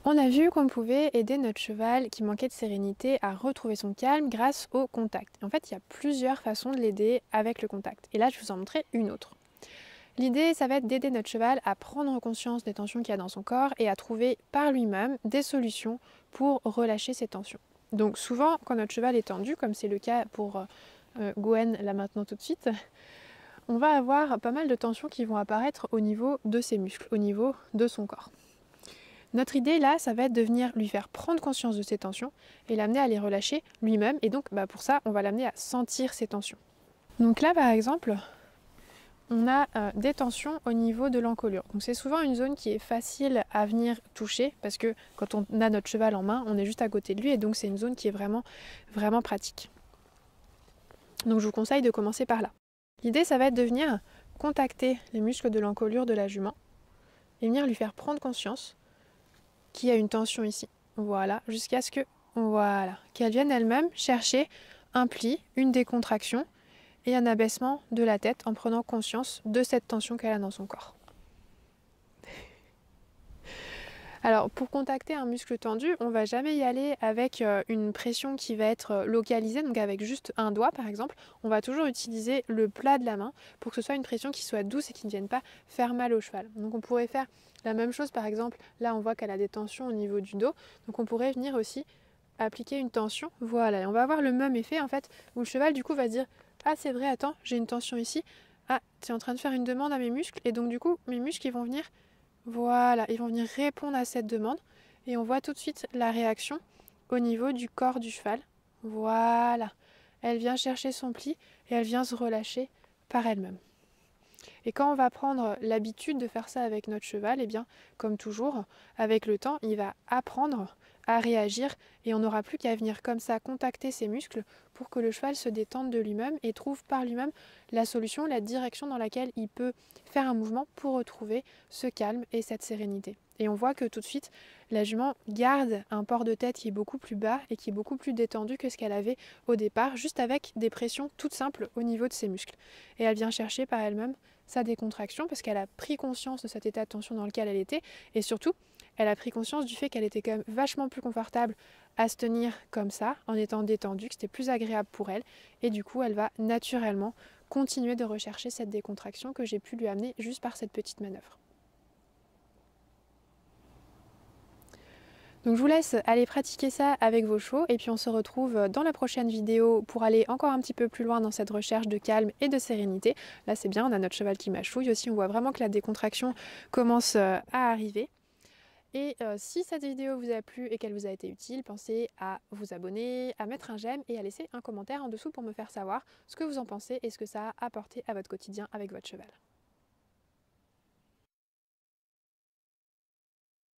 On a vu qu'on pouvait aider notre cheval qui manquait de sérénité à retrouver son calme grâce au contact. En fait, il y a plusieurs façons de l'aider avec le contact. Et là, je vais vous en montrer une autre. L'idée, ça va être d'aider notre cheval à prendre conscience des tensions qu'il y a dans son corps et à trouver par lui-même des solutions pour relâcher ces tensions. Donc souvent, quand notre cheval est tendu, comme c'est le cas pour Gwen là maintenant tout de suite, on va avoir pas mal de tensions qui vont apparaître au niveau de ses muscles, au niveau de son corps. Notre idée là, ça va être de venir lui faire prendre conscience de ces tensions et l'amener à les relâcher lui-même. Et donc pour ça, on va l'amener à sentir ces tensions. Donc là par exemple, on a des tensions au niveau de l'encolure. Donc c'est souvent une zone qui est facile à venir toucher parce que quand on a notre cheval en main, on est juste à côté de lui et donc c'est une zone qui est vraiment pratique. Donc je vous conseille de commencer par là. L'idée, ça va être de venir contacter les muscles de l'encolure de la jument et venir lui faire prendre conscience qu'il y a une tension ici. Voilà, jusqu'à ce que, qu'elle vienne elle-même chercher un pli, une décontraction et un abaissement de la tête en prenant conscience de cette tension qu'elle a dans son corps. Alors pour contacter un muscle tendu, on ne va jamais y aller avec une pression qui va être localisée, donc avec juste un doigt par exemple. On va toujours utiliser le plat de la main pour que ce soit une pression qui soit douce et qui ne vienne pas faire mal au cheval. Donc on pourrait faire la même chose par exemple, là on voit qu'elle a des tensions au niveau du dos, donc on pourrait venir aussi appliquer une tension, voilà, et on va avoir le même effet en fait, où le cheval du coup va se dire « Ah c'est vrai, attends, j'ai une tension ici, ah tu es en train de faire une demande à mes muscles » et donc du coup mes muscles ils vont venir ils vont venir répondre à cette demande et on voit tout de suite la réaction au niveau du corps du cheval. Voilà, elle vient chercher son pli et elle vient se relâcher par elle-même. Et quand on va prendre l'habitude de faire ça avec notre cheval, eh bien, comme toujours, avec le temps, il va apprendre à réagir et on n'aura plus qu'à venir comme ça contacter ses muscles pour que le cheval se détende de lui-même et trouve par lui-même la solution, la direction dans laquelle il peut faire un mouvement pour retrouver ce calme et cette sérénité. Et on voit que tout de suite, la jument garde un port de tête qui est beaucoup plus bas et qui est beaucoup plus détendu que ce qu'elle avait au départ, juste avec des pressions toutes simples au niveau de ses muscles. Et elle vient chercher par elle-même sa décontraction parce qu'elle a pris conscience de cet état de tension dans lequel elle était et surtout, elle a pris conscience du fait qu'elle était quand même vachement plus confortable à se tenir comme ça, en étant détendue, que c'était plus agréable pour elle et du coup, elle va naturellement continuer de rechercher cette décontraction que j'ai pu lui amener juste par cette petite manœuvre. Donc je vous laisse aller pratiquer ça avec vos chevaux et puis on se retrouve dans la prochaine vidéo pour aller encore un petit peu plus loin dans cette recherche de calme et de sérénité. Là c'est bien, on a notre cheval qui mâchouille aussi, on voit vraiment que la décontraction commence à arriver. Et si cette vidéo vous a plu et qu'elle vous a été utile, pensez à vous abonner, à mettre un j'aime et à laisser un commentaire en dessous pour me faire savoir ce que vous en pensez et ce que ça a apporté à votre quotidien avec votre cheval.